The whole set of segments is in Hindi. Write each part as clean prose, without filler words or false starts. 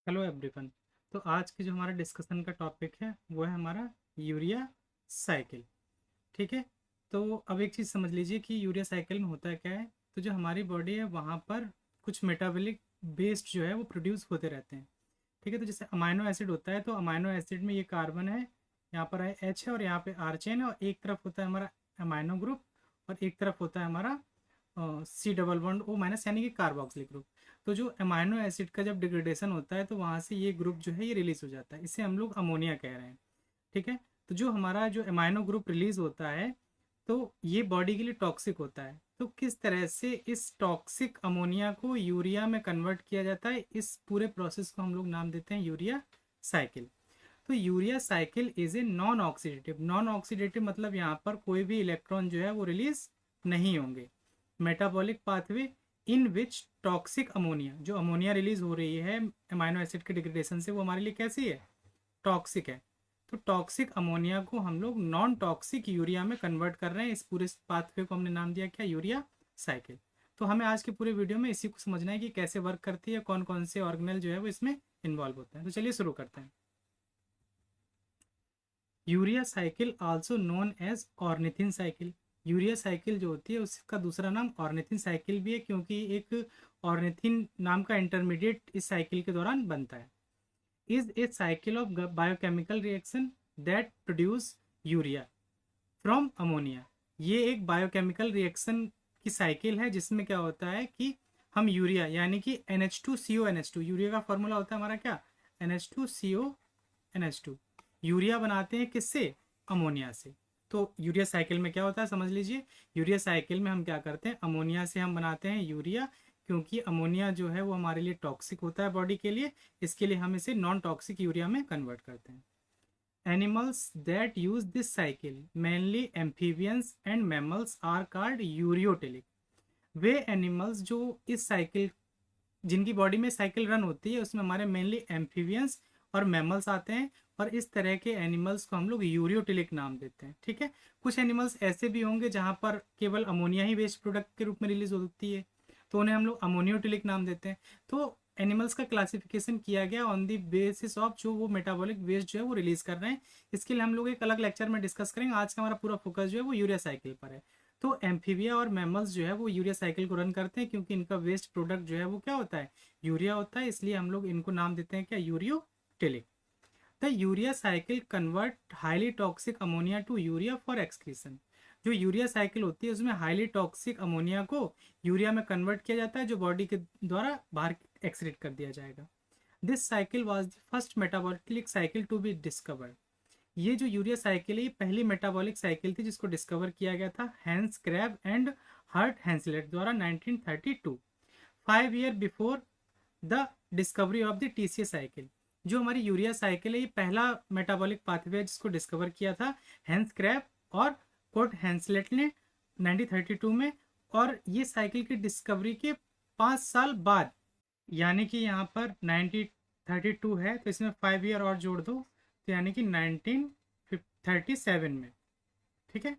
Hello everyone. तो आज की जो हमारा डिस्कशन का टॉपिक है वो है हमारा यूरिया साइकिल। ठीक है। तो अब एक चीज़ समझ लीजिए कि यूरिया साइकिल में होता क्या है। तो जो हमारी बॉडी है वहाँ पर कुछ मेटाबॉलिक वेस्ट जो है वो प्रोड्यूस होते रहते हैं। ठीक है। तो जैसे अमाइनो एसिड होता है तो अमाइनो एसिड में ये कार्बन है, यहाँ पर है एच है और यहाँ पे आर चेन है, और एक तरफ होता है हमारा अमाइनो ग्रुप और एक तरफ होता है हमारा C double bond O minus, यानी कि कार्बोक्सिलिक ग्रुप। तो जो अमाइनो एसिड का जब डिग्रेडेशन होता है तो वहाँ से ये ग्रुप जो है ये रिलीज हो जाता है, इसे हम लोग अमोनिया कह रहे हैं। ठीक है। तो जो हमारा जो अमाइनो ग्रुप रिलीज होता है तो ये बॉडी के लिए टॉक्सिक होता है। तो किस तरह से इस टॉक्सिक अमोनिया को यूरिया में कन्वर्ट किया जाता है, इस पूरे प्रोसेस को हम लोग नाम देते हैं यूरिया साइकिल। तो urea cycle is a non oxidative मतलब यहाँ पर कोई भी इलेक्ट्रॉन जो है वो रिलीज नहीं होंगे। Metabolic pathway in which toxic ammonia, जो अमोनिया रिलीज हो रही है अमाइनो एसिड के डिग्रेडेशन से, वो हमारे लिए कैसी है, टॉक्सिक है। तो टॉक्सिक अमोनिया को हम लोग नॉन टॉक्सिक यूरिया में कन्वर्ट कर रहे हैं। इस पूरे पाथवे को हमने नाम दिया क्या, यूरिया साइकिल। तो हमें आज के पूरे वीडियो में इसी को समझना है कि कैसे वर्क करती है, कौन कौन से ऑर्गेनल जो है वो इसमें इन्वॉल्व होते हैं। तो चलिए शुरू करते हैं। Urea cycle also known as ornithine cycle. Urea cycle जो होती है उसका दूसरा नाम ऑर्निथिन साइकिल भी है, क्योंकि एक ऑर्निथिन नाम का इंटरमीडिएट इस साइकिल के दौरान बनता है। Is a cycle of biochemical reaction that produce urea from ammonia. ये एक बायोकेमिकल रिएक्शन की साइकिल है जिसमें क्या होता है कि हम यूरिया यानी कि NH2CO NH2, यूरिया का फॉर्मूला होता है हमारा क्या, NH2CO NH2, यूरिया बनाते हैं किससे, अमोनिया से। तो यूरिया साइकिल में क्या होता है समझ लीजिए। यूरिया साइकिल में हम क्या करते हैं, अमोनिया से हम बनाते हैं यूरिया, क्योंकि अमोनिया जो है वो हमारे लिए टॉक्सिक होता है बॉडी के लिए, इसके लिए हम इसे नॉन टॉक्सिक यूरिया में कन्वर्ट करते हैं। Animals that use this cycle, mainly amphibians and mammals, are called ureotelic. Way animals जो इस साइकिल, जिनकी बॉडी में साइकिल रन होती है, उसमें हमारे मेनली एम्फीबियंस और मैमल्स आते हैं, और इस तरह के एनिमल्स को हम लोग यूरियोटिलिक नाम देते हैं। ठीक है। कुछ एनिमल्स ऐसे भी होंगे जहाँ पर केवल अमोनिया ही वेस्ट प्रोडक्ट के रूप में रिलीज होती है, तो उन्हें हम लोग अमोनियोटिलिक नाम देते हैं। तो एनिमल्स का क्लासिफिकेशन किया गया ऑन दी बेसिस ऑफ जो वो मेटाबॉलिक वेस्ट जो है वो रिलीज कर रहे हैं। इसके लिए हम लोग एक अलग लेक्चर में डिस्कस करेंगे। आज का हमारा पूरा फोकस जो है वो यूरिया साइकिल पर है। तो एम्फीबिया और मैमल्स जो है वो यूरिया साइकिल को रन करते हैं, क्योंकि इनका वेस्ट प्रोडक्ट जो है वो क्या होता है, यूरिया होता है, इसलिए हम लोग इनको नाम देते हैं क्या, ureotelic. The urea cycle convert highly toxic ammonia to urea for excretion. जो यूरिया साइकिल होती है उसमें हाईली टॉक्सिक अमोनिया को यूरिया में कन्वर्ट किया जाता है, जो बॉडी के द्वारा बाहर एक्सक्रीट कर दिया जाएगा। This cycle was the first metabolic cycle to be discovered. ये जो यूरिया साइकिल है ये पहली मेटाबॉलिक साइकिल थी जिसको डिस्कवर किया गया था हैंस क्रैब एंड हर्ट हैंसलेट द्वारा 1932, 5 year before the discovery of the TCA cycle. जो हमारी यूरिया साइकिल है ये पहला मेटाबॉलिक पाथवे है जिसको डिस्कवर किया था हैंस क्रैब और कोर्ट हैंसलेट ने 1932 में, और ये साइकिल की डिस्कवरी के 5 साल बाद, यानी कि यहाँ पर 1932 है तो इसमें 5 ईयर और जोड़ दो, तो यानी कि 1937 में। ठीक है।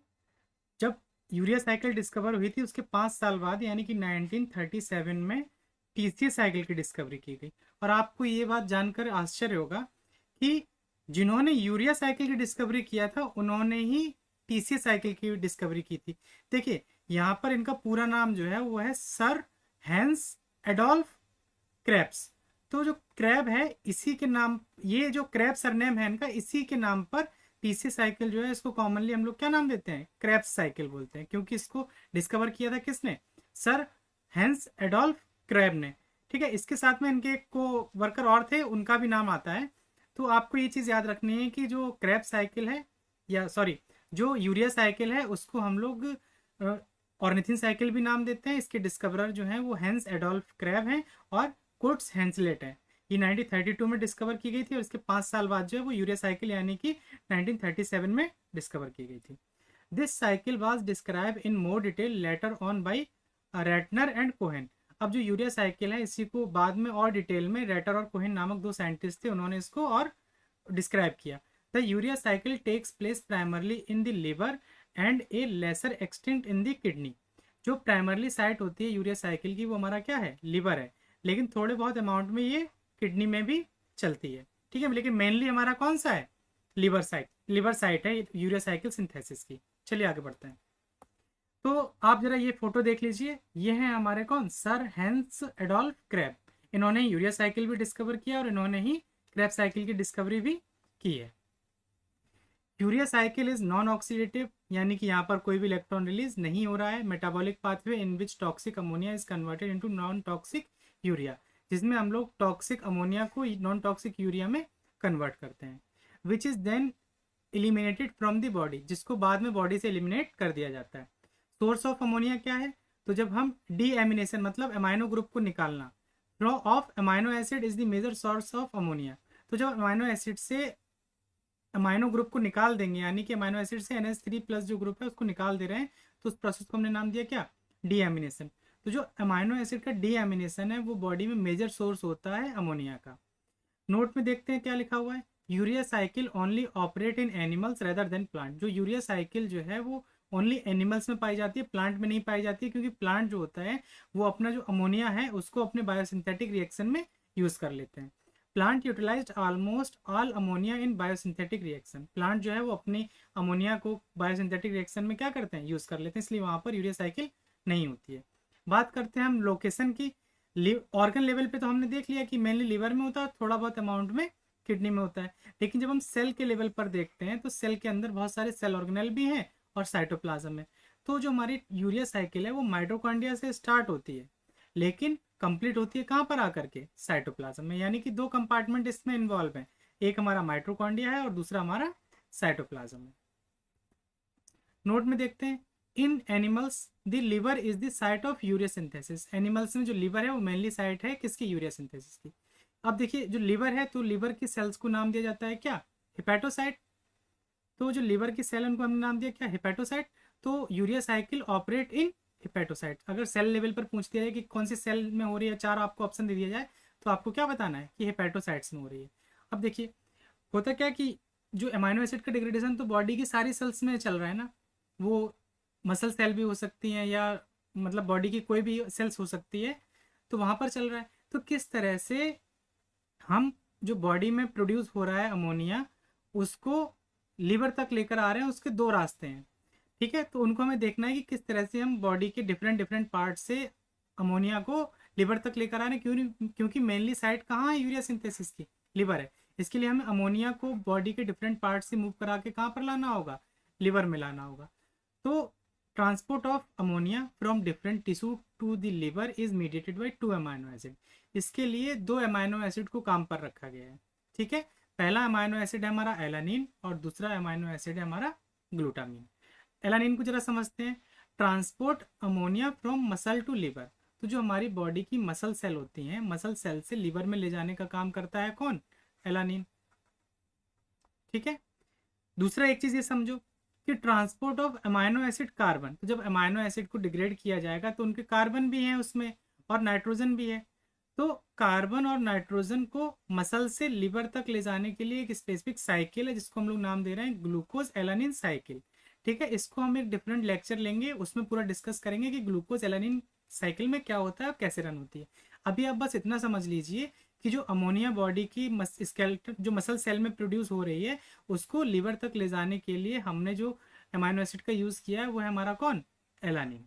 जब यूरिया साइकिल डिस्कवर हुई थी उसके 5 साल बाद यानी कि 1937 में TCA साइकिल की डिस्कवरी की गई। और आपको ये बात जानकर आश्चर्य होगा कि जिन्होंने यूरिया साइकिल की डिस्कवरी किया था उन्होंने ही TCA साइकिल की डिस्कवरी की थी। देखिए यहाँ पर इनका पूरा नाम जो है वो है सर हैंस एडोल्फ क्रैब्स। तो जो क्रैब है इसी के नाम, ये जो क्रैब सरनेम है इनका, इसी के नाम पर TCA साइकिल जो है इसको कॉमनली हम लोग क्या नाम देते हैं, क्रैब्स साइकिल बोलते हैं, क्योंकि इसको डिस्कवर किया था किसने, सर हैंस एडोल्फ क्रैब ने। ठीक है। इसके साथ में इनके को वर्कर और थे, उनका भी नाम आता है। तो आपको ये चीज़ याद रखनी है कि जो क्रैब साइकिल है, या सॉरी जो यूरिया साइकिल है उसको हम लोग ऑर्निथिन साइकिल भी नाम देते हैं। इसके डिस्कवरर जो है वो हैंस एडोल्फ क्रैब हैं और कोर्ट्स हैंसलेट है। ये 1932 में डिस्कवर की गई थी और इसके 5 साल बाद जो है वो यूरिया साइकिल यानी कि 1937 में डिस्कवर की गई थी। This cycle was describe in more detail later on by Ratner and Cohen. अब जो यूरिया साइकिल है इसी को बाद में और डिटेल में रेटर और कोहेन नामक 2 साइंटिस्ट थे, उन्होंने इसको और डिस्क्राइब किया। The urea cycle takes place primarily in the liver and a lesser extent in the kidney. जो प्राइमरली साइट होती है यूरिया साइकिल की वो हमारा क्या है, लिवर है, लेकिन थोड़े बहुत अमाउंट में ये किडनी में भी चलती है। ठीक है, लेकिन मेनली हमारा कौन सा है, लिवर साइट है यूरिया साइकिल सिंथेसिस की। चलिए आगे बढ़ते हैं। तो आप जरा ये फोटो देख लीजिए, ये हैं हमारे कौन, सर हेंस एडोल्फ क्रैब। इन्होंने यूरिया साइकिल भी डिस्कवर किया और इन्होंने ही क्रैब साइकिल की डिस्कवरी भी की है। Urea cycle is non oxidative, यानी कि यहाँ पर कोई भी इलेक्ट्रॉन रिलीज नहीं हो रहा है। Metabolic pathway in which toxic ammonia is converted into non toxic urea, जिसमें हम लोग टॉक्सिक अमोनिया को नॉन टॉक्सिक यूरिया में कन्वर्ट करते हैं। Which is then eliminated from the body, जिसको बाद में बॉडी से एलिमिनेट कर दिया जाता है। सोर्स ऑफ अमोनिया क्या है, तो जब हम डीएमिनेशन मतलब अमाइनो ग्रुप को निकालना of amino acid is the major source of ammonia. तो जब अमाइनो एसिड से अमाइनो ग्रुप को निकाल देंगे, यानी कि अमाइनो एसिड से NH3+ जो ग्रुप है उसको निकाल दे रहे हैं, तो उस प्रोसेस को हमने नाम दिया क्या, डीएमिनेशन। तो जो अमाइनो एसिड का डीएमिनेशन है वो बॉडी में मेजर सोर्स होता है अमोनिया का। नोट में देखते हैं क्या लिखा हुआ है, urea cycle only operate in animals rather than plant. जो यूरिया साइकिल जो है वो ओनली एनिमल्स में पाई जाती है, प्लांट में नहीं पाई जाती है, क्योंकि प्लांट जो होता है वो अपना जो अमोनिया है उसको अपने बायोसिंथेटिक रिएक्शन में यूज कर लेते हैं। Plant utilized almost all ammonia in biosynthetic reaction. Plant जो है वो अपनी अमोनिया को बायोसिंथेटिक रिएक्शन में क्या करते हैं, यूज कर लेते हैं, इसलिए वहां पर यूरिया साइकिल नहीं होती है। बात करते हैं हम लोकेशन की। ऑर्गन लेवल पे तो हमने देख लिया कि मेनली लीवर में होता है, थोड़ा बहुत अमाउंट में किडनी में होता है। लेकिन जब हम सेल के लेवल पर देखते हैं तो सेल के अंदर बहुत सारे सेल ऑर्गेनेल भी हैं और साइटोप्लाज्म है। तो जो हमारी यूरिया साइकिल है वो माइटोकॉन्ड्रिया से स्टार्ट होती है, लेकिन कंप्लीट होती है कहाँ पर आकर के, साइटोप्लाज्म में। यानी कि दो कंपार्टमेंट इसमें इन्वॉल्व हैं, एक हमारा माइटोकॉन्ड्रिया है और दूसरा हमारा साइटोप्लाज्म है। नोट में देखते हैं, in animals the liver is the site of urea synthesis. Animals में जो लिवर है वो मेनली साइट है किसकी, यूरिया सिंथेसिस की। अब देखिए जो लिवर है तो लिवर की सेल्स को नाम दिया जाता है क्या, हिपैटोसाइट। तो जो लिवर की सेल उनको हमने नाम दिया क्या, हिपैटोसाइट। तो urea cycle operate in hepatocyte. अगर सेल लेवल पर पूछ दिया जाए कि कौन सी सेल में हो रही है, चार आपको ऑप्शन दे दिया जाए, तो आपको क्या बताना है कि हिपैटोसाइट्स में हो रही है। अब देखिए होता क्या कि जो अमाइनो एसिड का डिग्रेडेशन तो बॉडी की सारी सेल्स में चल रहा है ना, वो मसल सेल भी हो सकती हैं या मतलब बॉडी की कोई भी सेल्स हो सकती है, तो वहाँ पर चल रहा है। तो किस तरह से हम जो बॉडी में प्रोड्यूस हो रहा है अमोनिया उसको लीवर तक लेकर आ रहे हैं, उसके दो रास्ते हैं। ठीक है, तो उनको हमें देखना है कि किस तरह से हम बॉडी के डिफरेंट डिफरेंट पार्ट से अमोनिया को लिवर तक लेकर आ रहे हैं। क्योंकि मेनली साइट कहाँ है यूरिया सिंथेसिस की, लिवर है। इसके लिए हमें अमोनिया को बॉडी के डिफरेंट पार्ट से मूव करा के कहाँ पर लाना होगा, लिवर में लाना होगा। तो transport of ammonia from different tissue to the liver is mediated by 2 amino acid. इसके लिए 2 अमाइनो एसिड को काम पर रखा गया है। ठीक है, पहला अमाइनो एसिड है हमारा एलानिन और दूसरा अमाइनो एसिड है हमारा ग्लूटामिन। एलानिन को जरा समझते हैं, transport ammonia from muscle to liver. तो जो हमारी बॉडी की मसल सेल होती हैं, मसल सेल से लिवर में ले जाने का काम करता है कौन, एलानिन। ठीक है, दूसरा एक चीज ये समझो कि transport of amino acid carbon. तो जब अमाइनो एसिड को डिग्रेड किया जाएगा तो उनके कार्बन भी हैं उसमें और नाइट्रोजन भी है। तो कार्बन और नाइट्रोजन को मसल से लिवर तक ले जाने के लिए एक स्पेसिफिक साइकिल है जिसको हम लोग नाम दे रहे हैं ग्लूकोज एलानिन साइकिल। ठीक है, इसको हम एक डिफरेंट लेक्चर लेंगे, उसमें पूरा डिस्कस करेंगे कि ग्लूकोज एलानिन साइकिल में क्या होता है और कैसे रन होती है। अभी आप बस इतना समझ लीजिए कि जो अमोनिया बॉडी की स्केलेटन जो मसल सेल में प्रोड्यूस हो रही है उसको लिवर तक ले जाने के लिए हमने जो अमाइनो एसिड का यूज़ किया है वो है हमारा कौन, एलानिन।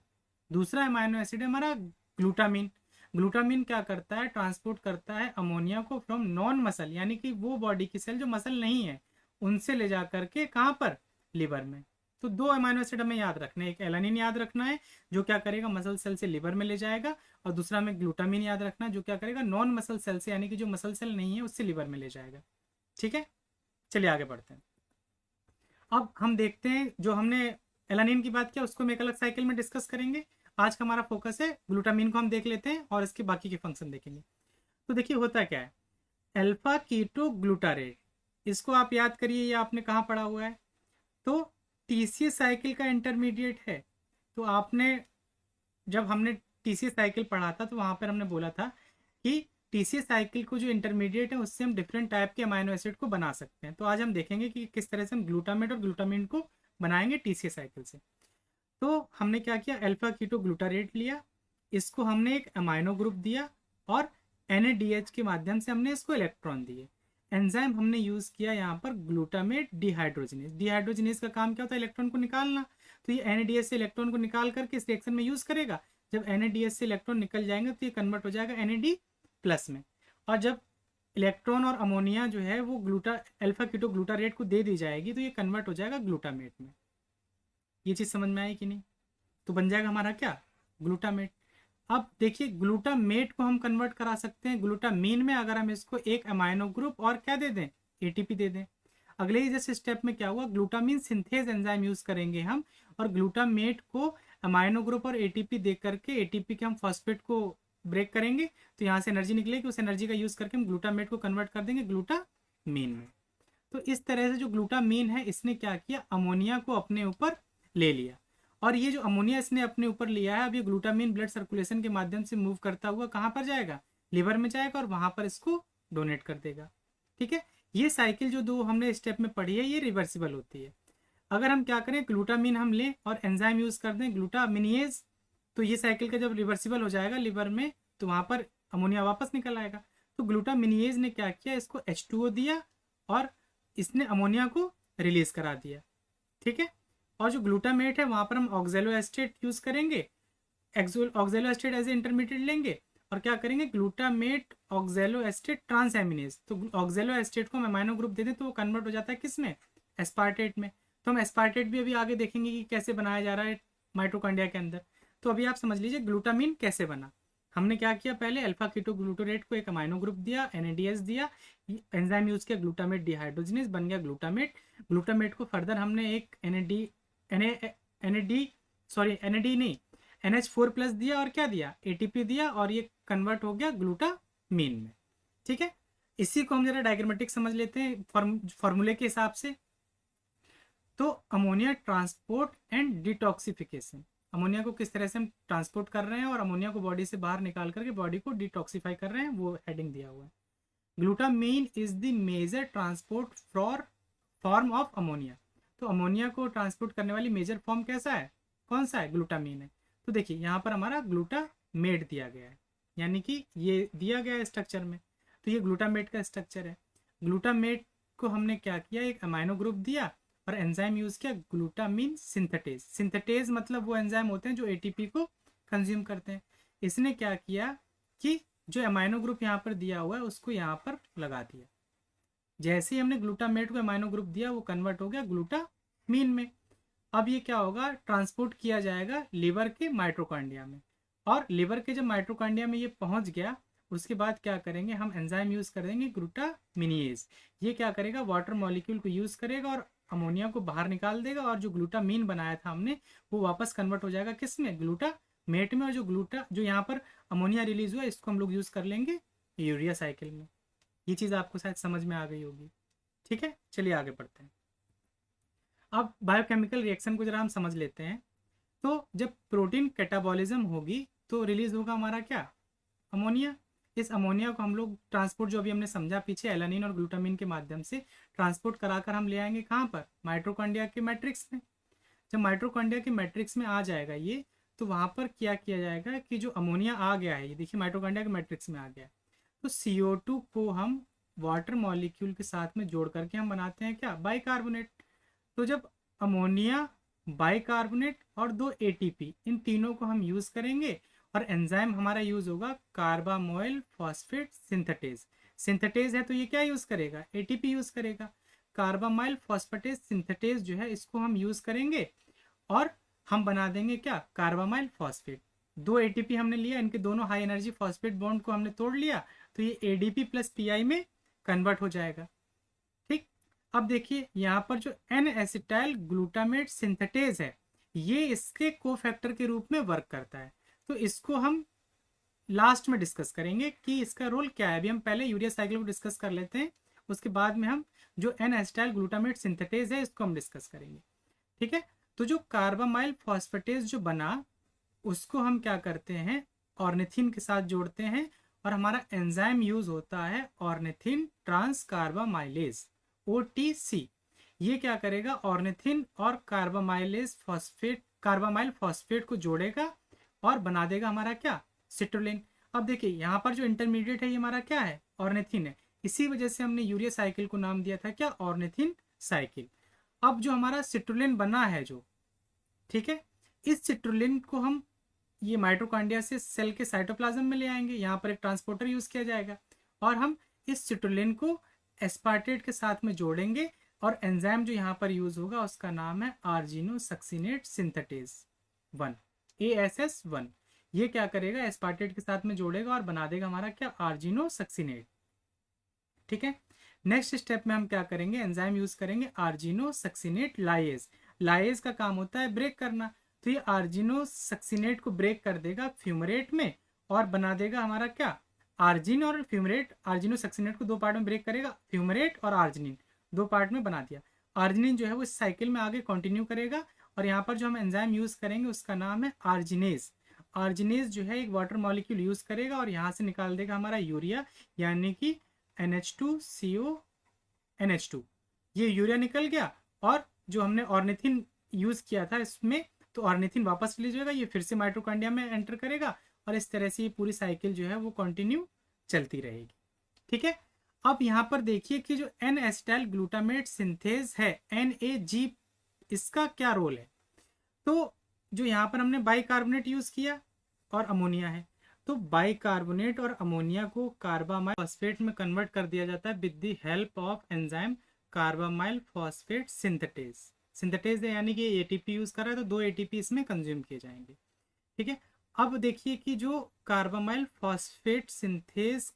दूसरा अमाइनो एसिड है हमारा ग्लूटामिन। ग्लूटामिन क्या करता है, ट्रांसपोर्ट करता है अमोनिया को फ्रॉम नॉन मसल, यानी कि वो बॉडी की सेल जो मसल नहीं है उनसे ले जा करके कहाँ पर, लिवर में। तो 2 अमाइनो एसिड हमें याद रखना है, एक एलानिन याद रखना है जो क्या करेगा मसल सेल से लिवर में ले जाएगा, और दूसरा हमें ग्लूटामिन याद रखना है जो क्या करेगा नॉन मसल सेल से, यानी कि जो मसल सेल नहीं है उससे लिवर में ले जाएगा। ठीक है, चलिए आगे बढ़ते हैं। अब हम देखते हैं जो हमने एलानिन की बात किया उसको हम एक अलग साइकिल में डिस्कस करेंगे। आज का हमारा फोकस है ग्लूटामिन को हम देख लेते हैं और इसके बाकी के फंक्शन देखेंगे। तो देखिए होता क्या है, अल्फा कीटो ग्लूटारेट, इसको आप याद करिए, ये आपने कहाँ पढ़ा हुआ है, तो टीसीएस साइकिल का इंटरमीडिएट है। तो आपने जब हमने टीसीएस साइकिल पढ़ा था तो वहां पर हमने बोला था कि टीसीएस साइकिल को जो इंटरमीडिएट है उससे हम डिफरेंट टाइप के अमाइनो एसिड को बना सकते हैं। तो आज हम देखेंगे कि किस तरह से हम ग्लूटामेट और ग्लूटामिन को बनाएंगे टीसीएस साइकिल से। तो हमने क्या किया, अल्फा कीटो ग्लूटारेट लिया, इसको हमने एक अमाइनो ग्रुप दिया और NADH के माध्यम से हमने इसको इलेक्ट्रॉन दिए। एंजाइम हमने यूज़ किया यहाँ पर ग्लूटामेट डिहाइड्रोजिनेज। डिहाइड्रोजिनेज का काम क्या होता है? इलेक्ट्रॉन को निकालना। तो ये NADH से इलेक्ट्रॉन को निकाल करके इस रिएक्शन में यूज़ करेगा। जब NADH से इलेक्ट्रॉन निकल जाएंगे तो ये कन्वर्ट हो जाएगा NAD प्लस में। और जब इलेक्ट्रॉन और अमोनिया जो है वो अल्फा कीटो ग्लूटारेट को दे दी जाएगी तो ये कन्वर्ट हो जाएगा ग्लूटामेट में। ये चीज़ समझ में आई कि नहीं? तो बन जाएगा हमारा क्या? ग्लूटामेट। अब देखिए ग्लूटामेट को हम कन्वर्ट करा सकते हैं ग्लूटामीन में, अगर हम इसको एक अमाइनो ग्रुप और क्या दे दें? ATP दे दें। अगले ही जैसे स्टेप में क्या हुआ? ग्लूटामीन सिंथेज एंजाइम यूज करेंगे हम, और ग्लूटामेट को अमाइनो ग्रुप और ATP दे करके ATP के हम फॉस्फेट को ब्रेक करेंगे, तो यहाँ से एनर्जी निकलेगी, उस एनर्जी का यूज करके हम ग्लूटामेट को कन्वर्ट कर देंगे ग्लूटामीन में। तो इस तरह से जो ग्लूटामीन है इसने क्या किया? अमोनिया को अपने ऊपर ले लिया, और ये जो अमोनिया इसने अपने ऊपर लिया है, अब ये ग्लूटामीन ब्लड सर्कुलेशन के माध्यम से मूव करता हुआ कहाँ पर जाएगा? लिवर में जाएगा, और वहां पर इसको डोनेट कर देगा। ठीक है, ये साइकिल जो दो हमने स्टेप में पढ़ी है ये रिवर्सिबल होती है। अगर हम क्या करें, ग्लूटामीन हम लें और एंजाइम यूज कर दें ग्लूटामिनिएज, तो ये साइकिल का जब रिवर्सिबल हो जाएगा लिवर में, तो वहां पर अमोनिया वापस निकल आएगा। तो ग्लूटामिनिएज ने क्या किया? इसको H2O दिया और इसने अमोनिया को रिलीज करा दिया। ठीक है, और जो ग्लूटामेट है वहां पर हम ऑक्जेलो एस्टेट यूज करेंगे, oxaloacetate as a intermediate लेंगे, और क्या करेंगे? Glutamate oxaloacetate transaminase. तो ऑक्जेलो एस्टेट को हम अमाइनो ग्रुप दे दें तो वो कन्वर्ट हो जाता है किस में? एस्पार्टेट में। तो हम एस्पार्टेट भी अभी आगे देखेंगे कि कैसे बनाया जा रहा है माइटोकॉन्ड्रिया के अंदर। तो अभी आप समझ लीजिए ग्लूटामीन कैसे बना। हमने क्या किया? पहले अल्फा कीटो ग्लूटारेट को एक अमाइनो ग्रुप दिया, NADH दिया, एंजाइम यूज किया ग्लूटामेट डिहाइड्रोजिनेज, बन गया ग्लूटामेट। ग्लूटामेट को फर्दर हमने एक NAD नहीं, NH4 प्लस दिया, और क्या दिया? ATP दिया, और ये कन्वर्ट हो गया ग्लूटामीन में। ठीक है, इसी को हम जरा डायग्रामेटिक समझ लेते हैं फॉर्मूले के हिसाब से। तो ammonia transport and detoxification, ammonia को किस तरह से हम ट्रांसपोर्ट कर रहे हैं और अमोनिया को बॉडी से बाहर निकाल करके बॉडी को डिटॉक्सिफाई कर रहे हैं, वो हेडिंग दिया हुआ है। Glutamine is the major transport form of ammonia. तो अमोनिया को ट्रांसपोर्ट करने वाली मेजर फॉर्म कैसा है? कौन सा है? ग्लूटामीन है। तो देखिए यहाँ पर हमारा ग्लूटामेट दिया गया है, यानी कि ये दिया गया है स्ट्रक्चर में, तो ये ग्लूटामेट का स्ट्रक्चर है। ग्लूटामेट को हमने क्या किया? एक अमाइनो ग्रुप दिया और एंजाइम यूज किया ग्लूटामीन सिंथेटेज। सिंथेटेज मतलब वो एंजाइम होते हैं जो ATP को कंज्यूम करते हैं। इसने क्या किया कि जो अमाइनो ग्रुप यहाँ पर दिया हुआ है उसको यहाँ पर लगा दिया। जैसे ही हमने ग्लूटामेट को अमाइनो ग्रुप दिया वो कन्वर्ट हो गया ग्लूटामीन में। अब ये क्या होगा? ट्रांसपोर्ट किया जाएगा लिवर के माइटोकॉन्ड्रिया में, और लिवर के जब माइटोकॉन्ड्रिया में ये पहुंच गया उसके बाद क्या करेंगे? हम एंजाइम यूज कर देंगे ग्लूटामिनिएज। ये क्या करेगा? वाटर मॉलिक्यूल को यूज करेगा और अमोनिया को बाहर निकाल देगा, और जो ग्लूटामीन बनाया था हमने वो वापस कन्वर्ट हो जाएगा किस में? ग्लूटामेट में। और जो यहाँ पर अमोनिया रिलीज हुआ इसको हम लोग यूज कर लेंगे यूरिया साइकिल में। ये चीज़ आपको शायद समझ में आ गई होगी। ठीक है, चलिए आगे बढ़ते हैं। अब बायोकेमिकल रिएक्शन को जरा हम समझ लेते हैं। तो जब प्रोटीन कैटाबॉलिज्म होगी तो रिलीज होगा हमारा क्या? अमोनिया। इस अमोनिया को हम लोग ट्रांसपोर्ट, जो अभी हमने समझा पीछे, एलानिन और ग्लूटामिन के माध्यम से ट्रांसपोर्ट कराकर हम ले आएंगे कहाँ पर? माइटोकॉन्ड्रिया के मैट्रिक्स में। जब माइटोकॉन्ड्रिया के मैट्रिक्स में आ जाएगा ये, तो वहाँ पर क्या किया जाएगा कि जो अमोनिया आ गया है, ये देखिए माइटोकॉन्ड्रिया के मैट्रिक्स में आ गया, तो CO2 को हम वाटर मॉलिक्यूल के साथ में जोड़ करके हम बनाते हैं क्या? बाइकार्बोनेट। तो जब अमोनिया, बाइकार्बोनेट और 2 ATP, इन तीनों को हम यूज करेंगे, और एंजाइम हमारा यूज होगा कार्बामोइल फॉस्फेट सिंथेटेज। सिंथेटेज है तो ये क्या यूज करेगा? ATP यूज करेगा। कार्बामाइल फॉस्फेटेज सिंथेटेज जो है इसको हम यूज करेंगे, और हम बना देंगे क्या? कार्बामाइल फॉस्फेट। 2 ATP हमने लिया, इनके दोनों हाई एनर्जी फॉस्फेट बॉन्ड को हमने तोड़ लिया, तो ये ADP प्लस PI में कन्वर्ट हो जाएगा। ठीक, अब देखिए यहाँ पर जो N-एसिटाइल ग्लूटामेट सिंथेटेज है ये इसके कोफैक्टर के रूप में वर्क करता है। तो इसको हम लास्ट में डिस्कस करेंगे कि इसका रोल क्या है। अभी हम पहले यूरिया साइकिल को डिस्कस कर लेते हैं, उसके बाद में हम जो N-एसिटाइल ग्लूटामेट सिंथेटेज है इसको हम डिस्कस करेंगे। ठीक है, तो जो कार्बामाइल फॉस्फेटेज जो बना उसको हम क्या करते हैं? ऑर्निथिन के साथ जोड़ते हैं, और हमारा एंजाइम यूज होता है ऑर्निथिन ट्रांस कार्बामाइलेज, OTC। ये क्या करेगा? ऑर्निथिन और कार्बामाइल फॉस्फेट को जोड़ेगा और बना देगा हमारा क्या? सिट्रोलिन। अब देखिए यहाँ पर जो इंटरमीडिएट है ये हमारा क्या है? ऑर्निथिन है। इसी वजह से हमने यूरिया साइकिल को नाम दिया था क्या, ऑर्निथिन साइकिल। अब जो हमारा सिट्रुलिन बना है जो, ठीक है, इस सिट्रुलिन को हम ये माइटोकॉन्ड्रिया से सेल के साइटोप्लाज्म में ले आएंगे, यहाँ पर एक ट्रांसपोर्टर यूज किया जाएगा और हम इस सिट्रुलिन को एस्पार्टेट के साथ में जोड़ेंगे और एंजाइम जो यहाँ पर यूज होगा उसका नाम है आर्जिनोसक्सिनेट सिंथेटेज 1, ASS1। ये क्या करेगा, एस्पार्टेट के साथ में जोड़ेगा और बना देगा हमारा क्या, आर्जिनोसक्सिनेट। ठीक है, नेक्स्ट स्टेप में हम क्या करेंगे, एंजाइम यूज करेंगे आर्जिनोसक्सिनेट लाइएज। लाइएज का काम होता है ब्रेक करना, तो ये आर्जिनोसक्सिनेट को ब्रेक कर देगा फ्यूमरेट में और बना देगा हमारा क्या, आर्जिन और फ्यूमरेट। आर्जिनोसक्सिनेट को 2 पार्ट में ब्रेक करेगा, फ्यूमरेट और आर्जिनिन 2 पार्ट में बना दिया। आर्जिनिन जो है वो इस साइकिल में आगे कंटिन्यू करेगा और यहाँ पर जो हम एंजाइम यूज करेंगे उसका नाम है आर्जिनेज। आर्जिनेज जो है एक वाटर मॉलिक्यूल यूज करेगा और यहाँ से निकाल देगा हमारा यूरिया, यानी कि NH2CO NH2। ये यूरिया निकल गया और जो हमने ऑर्निथिन यूज किया था इसमें, तो ऑर्निथिन वापस रिलीज होगा, ये फिर से माइटोकॉन्ड्रिया में एंटर करेगा और इस तरह से ये पूरी साइकिल जो है वो कंटिन्यू चलती रहेगी। ठीक है, अब यहाँ पर देखिए कि जो एन एसिटाइल ग्लूटामेट सिंथेज है NAG, इसका क्या रोल है। तो जो यहाँ पर हमने बाइकार्बोनेट यूज किया और अमोनिया है, तो बाइकार्बोनेट और अमोनिया को कार्बामाइल फॉस्फेट में कन्वर्ट कर दिया जाता है with the help of enzyme carbamoyl phosphate synthetase. Synthetase है यानी कि ATP यूज कर रहा है, तो 2 ATP इसमें कंज्यूम किए जाएंगे। ठीक है, अब देखिए कि जो कार्बामाइल फॉस्फेट सिंथेटेज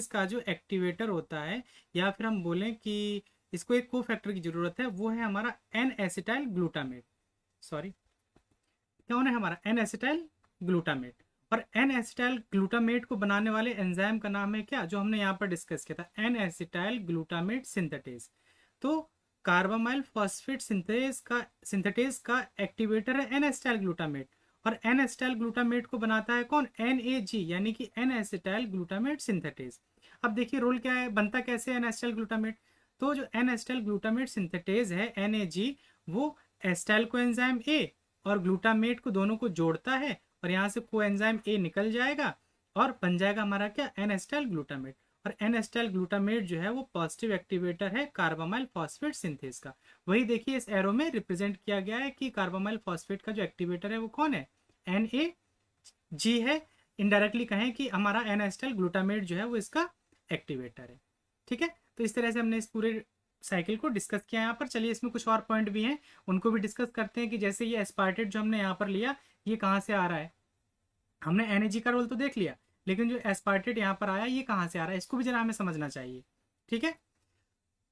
का जो एक्टिवेटर होता है, या फिर हम बोलें कि इसको एक कोफैक्टर की जरूरत है, वो है हमारा एन एसिटाइल ग्लूटामेट। सॉरी, कौन है हमारा, एन एसिटाइल ग्लूटामेट। और एन एसिटाइल ग्लूटामेट को बनाने वाले एंजाइम का नाम है क्या, जो हमने यहाँ पर डिस्कस किया था, एन एसिटाइल ग्लूटामेट सिंथेटेज। तो कार्बामाइल फॉस्फेट सिंथेटेज का एक्टिवेटर है एन एसिटाइल ग्लूटामेट और एन एसिटाइल ग्लूटामेट को बनाता है कौन, NAG, यानी कि एन एसिटाइल ग्लूटामेट सिंथेटेज। अब देखिए रोल क्या है, बनता कैसे एन एसिटाइल ग्लूटामेट। तो जो एन एसिटाइल ग्लूटामेट सिंथेटेज है NAG, वो एसिटाइल कोएंजाइम A और ग्लूटामेट को दोनों को जोड़ता है और यहाँ से कोएंजाइम A निकल जाएगा और बन जाएगा हमारा क्या, एन एसिटाइल ग्लूटामेट। और एन एसिटाइल ग्लूटामेट जो है वो पॉजिटिव एक्टिवेटर है कार्बामाइल फॉस्फेट सिंथेज का। वही देखिए इस एरो में रिप्रेजेंट किया गया है कि कार्बामाइल फॉस्फेट का जो एक्टिवेटर है वो कौन है, NAG है। इनडायरेक्टली कहें कि हमारा एन एसिटाइल ग्लूटामेट जो है वो इसका एक्टिवेटर है। ठीक है, तो इस तरह से हमने इस पूरे साइकिल को डिस्कस किया यहाँ पर। चलिए इसमें कुछ और पॉइंट भी हैं, उनको भी डिस्कस करते हैं कि जैसे ये एस्पार्टेट जो हमने यहाँ पर लिया, ये कहाँ से आ रहा है। हमने NAG का रोल तो देख लिया, लेकिन जो एस्पार्टेट यहाँ पर आया ये कहाँ से आ रहा है, इसको भी जरा हमें समझना चाहिए। ठीक है,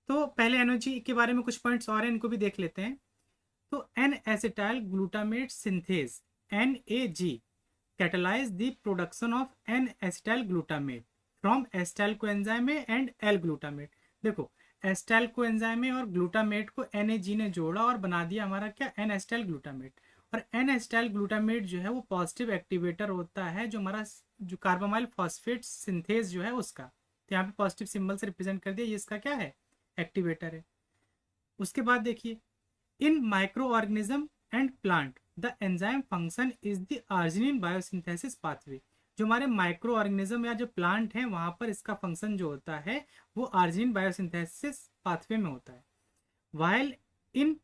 तो पहले NAG के बारे में कुछ पॉइंट्स और हैं, इनको भी देख लेते हैं। तो N acetyl glutamate synthase NAG catalyze the production of N-acetyl glutamate from acetyl coenzyme and L-glutamate। देखो एसिटाइल कोएंजाइम और ग्लूटामेट को NAG ने जोड़ा और बना दिया हमारा क्या, एन एसिटाइल ग्लूटामेट। और एन एसिटाइल ग्लूटामेट जो है वो पॉजिटिव एक्टिवेटर होता है जो हमारा जो कार्बामाइल फॉस्फेट सिंथेज जो है उसका। तो यहाँ पे पॉजिटिव सिंबल से रिप्रेजेंट कर दिया, ये इसका क्या है, एक्टिवेटर है। उसके बाद देखिए in micro organism and plant the enzyme function is the arginine biosynthesis pathway. जो हमारे माइक्रो ऑर्गेनिज्म या जो प्लांट हैं वहां पर इसका फंक्शन जो होता है वो आर्जिनिन बायोसिंथेसिस पाथवे में होता है। वाइल इन,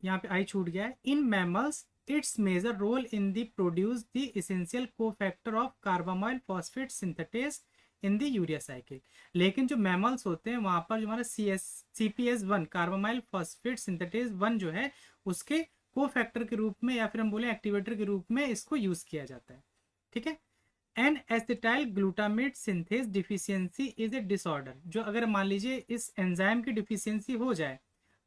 यहाँ पे आई छूट गया है, in mammals its major role in the produce the essential cofactor of carbamoyl phosphate synthetase in the urea cycle. लेकिन जो मैमल्स होते हैं वहां पर जो हमारा CPS1 कार्बामाइल फॉस्फेट सिंथेटेज 1 जो है उसके कोफैक्टर के रूप में या फिर हम बोले एक्टिवेटर के रूप में इसको यूज किया जाता है। ठीक है, N acetyl glutamate synthase deficiency is a disorder. जो अगर मान लीजिए इस एंजाइम की डिफिशियंसी हो जाए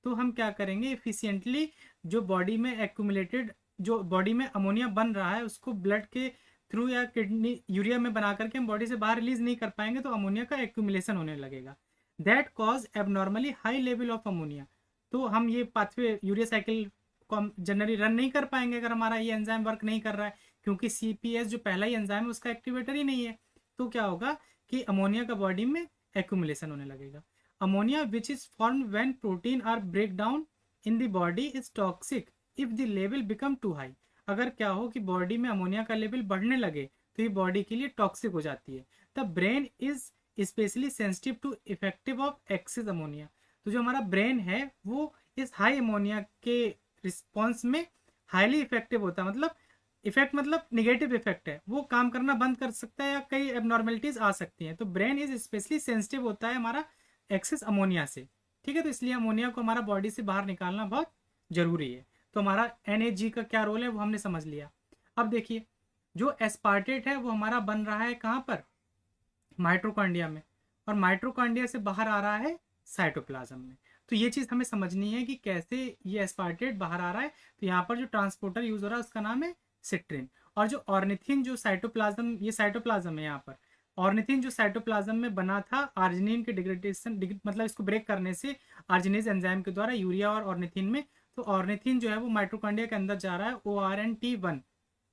तो हम क्या करेंगे, एफिशिएंटली जो बॉडी में एक्यूमुलेटेड, जो बॉडी में अमोनिया बन रहा है उसको ब्लड के थ्रू या किडनी यूरिया में बना करके हम बॉडी से बाहर रिलीज नहीं कर पाएंगे, तो अमोनिया का एक्यूमुलेशन होने लगेगा। That cause abnormally high level of ammonia. तो हम ये पाथवे यूरिया साइकिल को हम जनरली रन नहीं कर पाएंगे अगर हमारा ये एंजाइम वर्क नहीं कर रहा है, क्योंकि CPS जो पहला ही एंजाइम है उसका एक्टिवेटर ही नहीं है। तो क्या होगा कि अमोनिया का बॉडी में एक्यूमुलेशन होने लगेगा। Ammonia which is form when protein are break down in the body is toxic if the level become too high. अगर क्या हो कि बॉडी में अमोनिया का लेवल बढ़ने लगे तो ये बॉडी के लिए टॉक्सिक हो जाती है। The brain is specially sensitive to effective of excess ammonia. तो जो हमारा ब्रेन है वो इस हाई अमोनिया के रिस्पॉन्स में हाईली इफेक्टिव होता है, मतलब इफेक्ट मतलब निगेटिव इफेक्ट है, वो काम करना बंद कर सकता है या कई एबनॉर्मेलिटीज आ सकती हैं। तो ब्रेन इज स्पेशली सेंसिटिव होता है हमारा एक्सेस अमोनिया से, ठीक है। तो इसलिए अमोनिया को हमारा बॉडी से बाहर निकालना बहुत जरूरी है। तो हमारा NAG का क्या रोल है वो हमने समझ लिया। अब देखिए जो एस्पार्टेट है वो हमारा बन रहा है कहाँ पर, माइट्रोकॉन्ड्रिया में, और माइट्रोकॉन्ड्रिया से बाहर आ रहा है साइटोप्लाज्म में। तो ये चीज़ हमें समझनी है कि कैसे ये एस्पार्टेट बाहर आ रहा है। तो यहाँ पर जो ट्रांसपोर्टर यूज हो रहा है उसका नाम है सिट्रिन, और जो ऑर्निथिन जो साइटोप्लाज्म, ये साइटोप्लाज्म है यहाँ पर, ऑर्निथिन जो साइटोप्लाज्म में बना था आर्जिनिन के डिग्रेडेशन मतलब इसको ब्रेक करने से आर्जिनेज एंजाइम के द्वारा यूरिया और ऑर्निथिन में। तो ऑर्निथिन जो है वो माइट्रोकॉन्ड्रिया के अंदर जा रहा है ORNT1,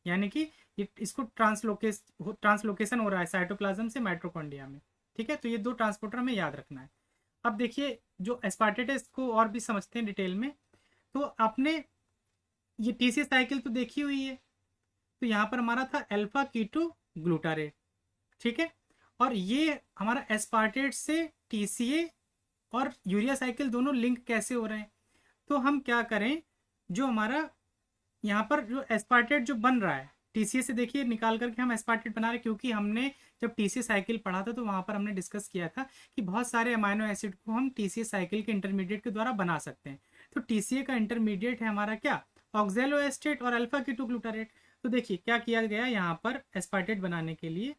यानी कि इसको ट्रांसलोकेशन हो रहा है साइटोप्लाज्म से माइट्रोकॉन्ड्रिया में, ठीक है। तो ये दो ट्रांसपोर्टर हमें याद रखना है। अब देखिए जो एस्पार्टेट है इसको और भी समझते हैं डिटेल में। तो आपने ये TCA साइकिल तो देखी हुई है। तो यहाँ पर हमारा था अल्फा कीटो ग्लूटारेट, ठीक है। और ये हमारा एस्पार्टेट से TCA और यूरिया साइकिल दोनों लिंक कैसे हो रहे हैं। तो हम क्या करें, जो हमारा यहाँ पर जो एस्पार्टेट जो बन रहा है TCA से, देखिए निकाल करके हम एस्पार्टेट बना रहे हैं, क्योंकि हमने जब TCA साइकिल पढ़ा था तो वहाँ पर हमने डिस्कस किया था कि बहुत सारे अमाइनो एसिड को हम TCA साइकिल के इंटरमीडिएट के द्वारा बना सकते हैं। तो TCA का इंटरमीडिएट है हमारा क्या, ऑक्जेलोएस्टेट और अल्फा कीटोग्लूटारेट। तो देखिए क्या किया गया यहाँ पर एस्पार्टेट बनाने के लिए,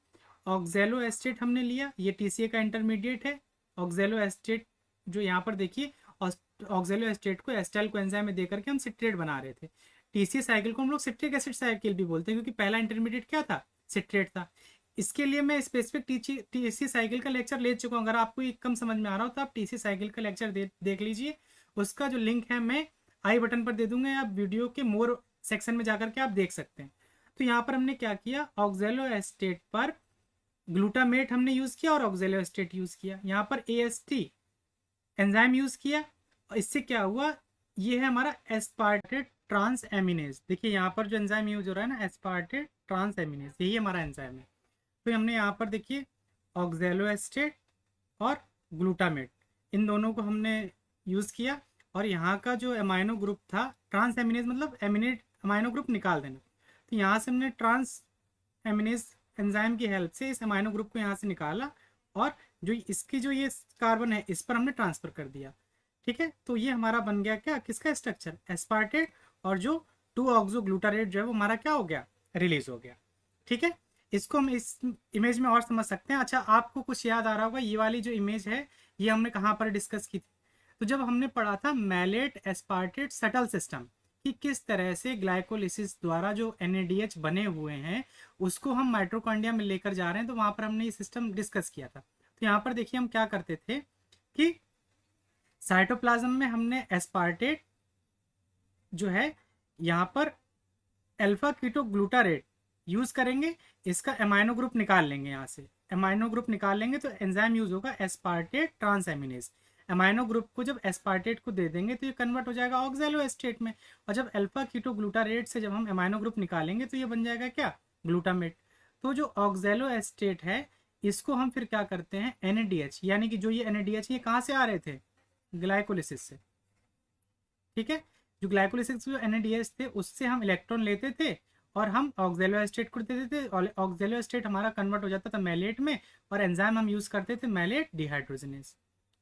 ऑक्जेलोएस्टेट हमने लिया, ये TCA का इंटरमीडिएट है। ऑक्जेलोएस्टेट जो यहाँ पर देखिए, ऑक्जेलोएस्टेट को एस्टाइल कोएंजाइम में देकर के हम सिट्रेट बना रहे थे। TCA साइकिल को हम लोग सिट्रिक एसिड साइकिल भी बोलते हैं, क्योंकि पहला इंटरमीडिएट क्या था, सिट्रेट था। इसके लिए मैं स्पेसिफिक TCA साइकिल का लेक्चर ले चुका हूँ। अगर आपको ये कम समझ में आ रहा हो तो आप TCA साइकिल का लेक्चर देख लीजिए। उसका जो लिंक है मैं आई बटन पर दे दूंगा, या वीडियो के मोर सेक्शन में जाकर के आप देख सकते हैं। तो यहाँ पर हमने क्या किया, ऑक्जेलोएस्टेट पर ग्लूटामेट हमने यूज किया और ऑक्जेलोएस्टेट यूज किया। यहाँ पर AST एंजाइम यूज किया, और इससे क्या हुआ, ये है हमारा एस्पार्टेट ट्रांस एमिनेज। देखिए यहाँ पर जो एंजाइम यूज हो रहा है ना, एस्पार्टेट ट्रांस एमिनेज, यही हमारा एंजाइम है। तो हमने यहाँ पर देखिए ऑक्जेलोएस्टेट और ग्लूटामेट, इन दोनों को हमने यूज किया, और यहाँ का जो अमाइनो ग्रुप था, ट्रांस एमिनेज मतलब एमिनेट अमाइनो ग्रुप निकाल देना। तो यहाँ से हमने ट्रांस एमिनेज एंजाइम की हेल्प से इस अमाइनो ग्रुप को यहाँ से निकाला, और जो इसकी जो ये कार्बन है इस पर हमने ट्रांसफर कर दिया, ठीक है। तो ये हमारा बन गया क्या, किसका स्ट्रक्चर, एस्पार्टेट, और जो 2-ऑक्सोग्लूटारेट जो है वो हमारा क्या हो गया, रिलीज हो गया, ठीक है। इसको हम इस इमेज में और समझ सकते हैं। अच्छा आपको कुछ याद आ रहा होगा, ये वाली जो इमेज है ये हमने कहाँ पर डिस्कस की थी, तो जब हमने पढ़ा था मैलेट एस्पार्टेट सटल सिस्टम, कि किस तरह से ग्लाइकोलिसिस द्वारा जो NADH बने हुए हैं उसको हम माइट्रोकॉन्ड्रिया में लेकर जा रहे हैं। तो वहां पर हमने ये सिस्टम डिस्कस किया था। तो यहाँ पर देखिए हम क्या करते थे कि साइटोप्लाज्म में हमने एस्पार्टेट जो है यहाँ पर अल्फा कीटोग्लूटारेट यूज करेंगे, इसका अमाइनो ग्रुप निकाल लेंगे, यहाँ से अमाइनो ग्रुप निकाल लेंगे तो एंजाइम यूज होगा एस्पार्टेट ट्रांस एमिनेज। अमाइनो ग्रुप को जब एस्पार्टेट को दे देंगे तो ये कन्वर्ट हो जाएगा ऑक्जेलोएस्टेट में, और जब अल्फा कीटोग्लूटारेट से जब हम अमाइनो ग्रुप निकालेंगे तो ये बन जाएगा क्या, ग्लूटामेट। तो जो ऑक्जेलोएस्टेट है इसको हम फिर क्या करते हैं, NADH, यानी कि जो ये NADH ये कहाँ से आ रहे थे, ग्लाइकोलिसिस से, ठीक है। जो ग्लाइकोलिसिस जो NADH थे उससे हम इलेक्ट्रॉन लेते थे और हम ऑक्जेलोएस्टेट को देते थे, और ऑक्जेलोएस्टेट हमारा कन्वर्ट हो जाता था मैलेट में, और एंजाइम हम यूज करते थे मैलेट डिहाइड्रोजनेज,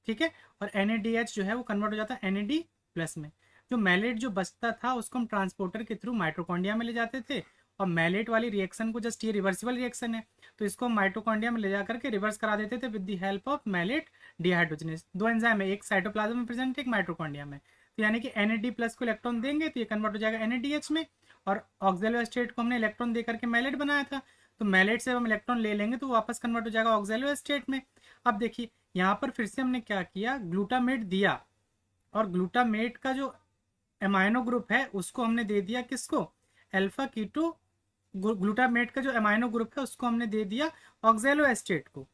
ठीक है। और NADH जो है वो कन्वर्ट हो जाता है NAD+ में। जो मैलेट जो बचता था उसको हम ट्रांसपोर्टर के थ्रू माइटोकॉन्ड्रिया में ले जाते थे, और मैलेट वाली रिएक्शन को, जस्ट ये रिवर्सिबल रिएक्शन है तो इसको हम माइटोकॉन्ड्रिया में ले जाकर के रिवर्स करा देते थे with the help of malate dehydrogenase. दो एंजाइम है, एक साइटोप्लाज्म में प्रेजेंट, एक माइटोकॉन्ड्रिया में। तो यानी कि NAD+ को इलेक्ट्रॉन देंगे तो ये कन्वर्ट हो जाएगा NADH में, और ऑक्जेलोएस्टेट को हमने इलेक्ट्रॉन देकर के मैलेट बनाया था, तो मैलेट से हम इलेक्ट्रॉन ले लेंगे तो वापस कन्वर्ट हो जाएगा ऑक्जेलोएस्टेट में। अब देखिए यहाँ पर फिर से हमने क्या किया, ग्लूटामेट दिया, और ग्लूटामेट का जो अमाइनो ग्रुप है उसको हमने दे दिया किसको, अल्फा कीटो, ग्लूटामेट का जो अमाइनो ग्रुप है उसको हमने दे दिया ऑक्जेलोएस्टेट को,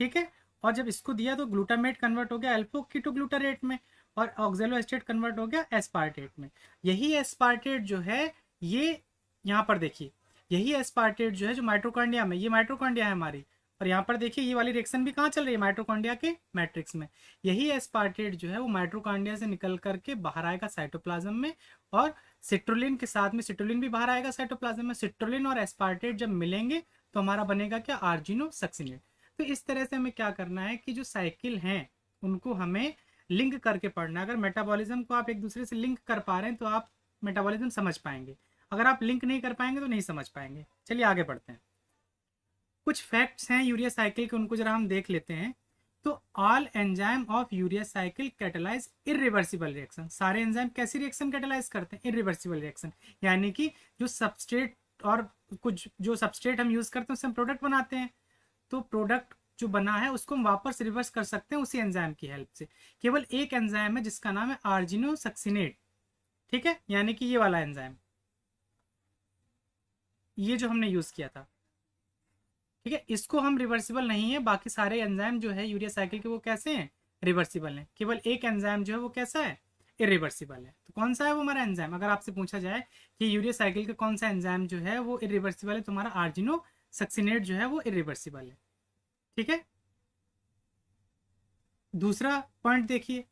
ठीक है। और जब इसको दिया तो ग्लूटामेट कन्वर्ट हो गया अल्फा कीटोग्लूटारेट में, और ऑक्जेलोएस्टेट कन्वर्ट हो गया एस्पार्टेट में। यही एस्पार्टेट जो है ये यहाँ पर देखिए, यही एस्पार्टेट जो है जो माइटोकॉन्ड्रिया में, ये माइटोकॉन्ड्रिया है हमारी, और यहाँ पर देखिए ये वाली रिएक्शन भी कहाँ चल रही है, माइटोकॉन्ड्रिया के मैट्रिक्स में। यही एस्पार्टेट जो है वो माइटोकॉन्ड्रिया से निकल करके बाहर आएगा साइटोप्लाज्म में, और सिट्रोलिन के साथ में सिट्रोलिन भी बाहर आएगा साइटोप्लाज्म में। सिट्रोलिन और एस्पार्टेट जब मिलेंगे तो हमारा बनेगा क्या, आर्जिनोसक्सिनेट। तो इस तरह से हमें क्या करना है कि जो साइकिल हैं उनको हमें लिंक करके पढ़ना है। अगर मेटाबॉलिज्म को आप एक दूसरे से लिंक कर पा रहे हैं तो आप मेटाबॉलिज्म समझ पाएंगे, अगर आप लिंक नहीं कर पाएंगे तो नहीं समझ पाएंगे। चलिए आगे बढ़ते हैं। कुछ फैक्ट्स हैं यूरिया साइकिल के, उनको जरा हम देख लेते हैं। तो all enzyme of urea cycle catalyse irreversible reaction. सारे एंजाइम कैसी रिएक्शन कैटेलाइज करते हैं, इरिवर्सिबल रिएक्शन, यानी कि जो सबस्ट्रेट और कुछ जो सबस्ट्रेट हम यूज करते हैं उससे हम प्रोडक्ट बनाते हैं, तो प्रोडक्ट जो बना है उसको हम वापस रिवर्स कर सकते हैं उसी एंजाइम की हेल्प से। केवल एक एंजाइम है जिसका नाम है आर्जिनोसक्सिनेट, ठीक है, यानी कि ये वाला एंजाइम, ये जो हमने यूज किया था, ठीक है, इसको हम रिवर्सिबल नहीं है। बाकी सारे एंजाइम जो है यूरिया साइकिल के वो कैसे हैं, रिवर्सिबल हैं। केवल एक एंजाइम जो है वो कैसा है, इरिवर्सिबल है। तो कौन सा है वो हमारा एंजाइम, अगर आपसे पूछा जाए कि यूरिया साइकिल का कौन सा एंजाइम जो है वो इरिवर्सिबल है, तो हमारा आर्जिनोसक्सिनेट जो है वो इरिवर्सिबल है, ठीक है। दूसरा पॉइंट देखिए,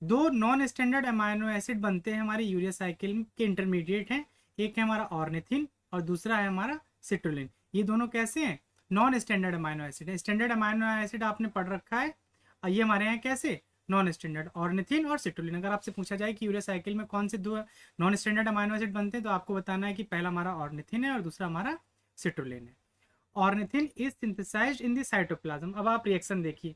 दो नॉन स्टैंडर्ड अमाइनो एसिड बनते हैं हमारे यूरिया साइकिल के, इंटरमीडिएट हैं। एक है हमारा ऑर्निथिन और दूसरा है हमारा सिट्रोलिन। ये दोनों कैसे हैं, नॉन स्टैंडर्ड अमाइनो एसिड है। स्टैंडर्ड अमाइनो एसिड आपने पढ़ रखा है, और ये हमारे यहाँ कैसे, नॉन स्टैंडर्ड, ऑर्निथिन और सिट्रोलिन। अगर आपसे पूछा जाए कि यूरिया साइकिल में कौन से दो नॉन स्टैंडर्ड अमाइनो एसिड बनते हैं, तो आपको बताना है कि पहला हमारा ऑर्निथिन है और दूसरा हमारा सिट्रोलिन है। Ornithine is synthesized in the cytoplasm. अब आप रिएक्शन देखिए,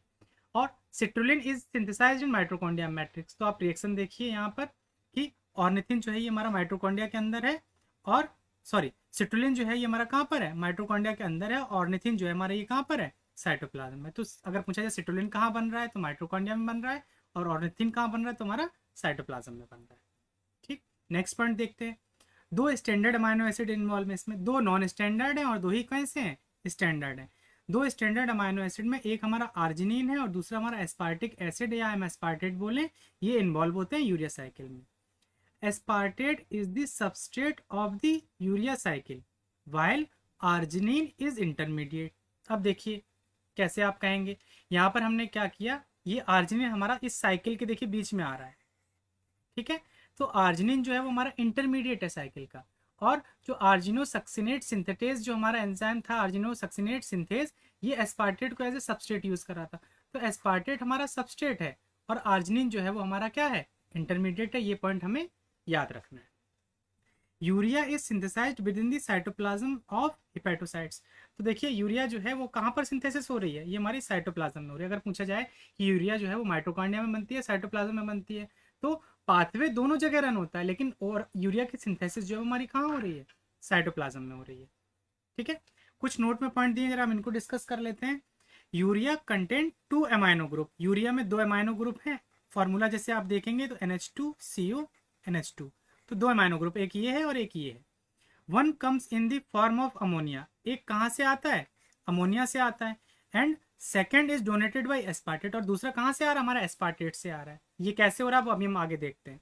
और citrulline is synthesized in mitochondria matrix. तो आप रिएक्शन देखिए यहाँ पर कि ऑर्निथिन जो है ये हमारा माइटोकॉन्ड्रिया के अंदर है, और सॉरी सिट्रोलिन जो है ये हमारा कहाँ पर है, माइटोकॉन्ड्रिया के अंदर है। ऑर्निथिन जो है हमारा ये कहाँ पर है, साइटोप्लाज्म में। तो अगर पूछा जाए सिट्रोलिन कहाँ बन रहा है, तो माइटोकॉन्ड्रिया में बन रहा है, और ऑर्निथिन कहाँ बन रहा है, तो हमारा साइटोप्लाज्म में बन रहा है, ठीक। नेक्स्ट पॉइंट देखते हैं। दो स्टैंडर्ड अमाइनो एसिड इन्वॉल्व है इसमें, दो नॉन स्टैंडर्ड हैं और दो ही कैसे हैं, स्टैंडर्ड हैं। दो स्टैंडर्ड अमाइनो एसिड में एक हमारा आर्जिनिन है और दूसरा हमारा एस्पार्टिक एसिड या हम एस्पार्टेट बोले, ये इन्वॉल्व होते हैं यूरिया साइकिल में। Aspartate is the substrate of the urea cycle while arginine is intermediate. अब देखिए कैसे आप कहेंगे, यहाँ पर हमने क्या किया, ये आर्जिनिन हमारा इस साइकिल के देखिए बीच में आ रहा है, ठीक है। तो आर्जिनिन जो है वो हमारा इंटरमीडिएट है साइकिल का, और जो आर्जिनोसक्सिनेट सिंथेटेज जो हमारा एंजाइम था, आर्जिनोसक्सिनेट सिंथेज, ये एस्पार्टेट को एज ए सबस्ट्रेट यूज कर रहा था। तो एस्पार्टेट हमारा सबस्ट्रेट है और आर्जिनिन जो है वो हमारा क्या है, इंटरमीडिएट है। ये पॉइंट हमें याद रखना है। Urea is synthesized within the cytoplasm of hepatocytes. तो देखिए यूरिया जो है वो कहाँ पर सिंथेसिस हो रही है, ये हमारी साइटोप्लाज्म में हो रही है। अगर पूछा जाए कि यूरिया जो है वो माइटोकॉन्ड्रिया में बनती है, साइटोप्लाज्म में बनती है, तो पाथवे दोनों जगह रन होता है, लेकिन और यूरिया की सिंथेसिस जो है हमारी कहाँ हो रही है, साइटोप्लाज्म में हो रही है, ठीक है। कुछ नोट में पॉइंट दिए, जरा हम इनको डिस्कस कर लेते हैं। Urea content 2 amino group, urea में 2 अमाइनो ग्रुप हैं। फॉर्मूला जैसे आप देखेंगे तो NH2CO NH2, तो 2 अमाइनो ग्रुप, एक ये है और एक ये है। One comes in the form of ammonia, एक कहाँ से आता है, अमोनिया से आता है। And second is donated by aspartate, और दूसरा कहाँ से आ रहा है, हमारा एस्पार्टेट से आ रहा है। ये कैसे हो रहा है वो अभी हम आगे देखते हैं।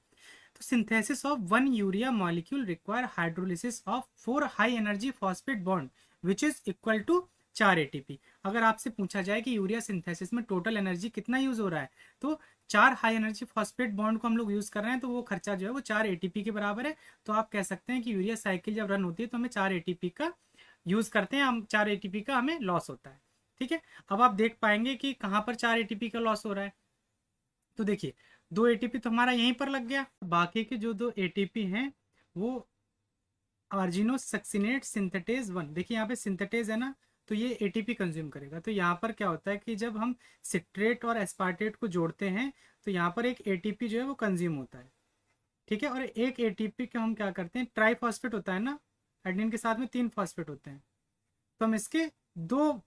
तो synthesis of one urea molecule require hydrolysis of 4 high energy phosphate bond which is equal to 4 ATP। अगर आपसे पूछा जाए कि यूरिया सिंथेसिस में टोटल एनर्जी कितना यूज हो रहा है, तो 4 हाई एनर्जी फॉस्फेट बॉन्ड को हम लोग यूज कर रहे हैं, तो वो खर्चा जो है वो 4 ATP के बराबर है। तो आप कह सकते हैं कि यूरिया साइकिल जब रन होती है तो हमें 4 ATP का यूज करते हैं, हम 4 ATP का हमें लॉस होता है, ठीक है। अब आप देख पाएंगे कि कहाँ पर 4 ATP का लॉस हो रहा है। तो देखिए 2 ATP तो हमारा यहीं पर लग गया, बाकी के जो 2 ATP हैं वो आर्जिनोसक्सिनेट सिंथेटेज 1, देखिए यहाँ पे सिंथेटेज है ना, तो ये ATP कंज्यूम करेगा। तो यहाँ पर क्या होता है कि जब हम सिट्रेट और एस्पार्टेट को जोड़ते हैं तो यहाँ पर एक ATP जो है वो कंज्यूम होता है, ठीक है। और एक ATP को हम क्या करते हैं, ट्राईफॉस्फेट होता है ना, एडेनिन के साथ में 3 फॉस्फेट होते हैं, तो हम इसके 2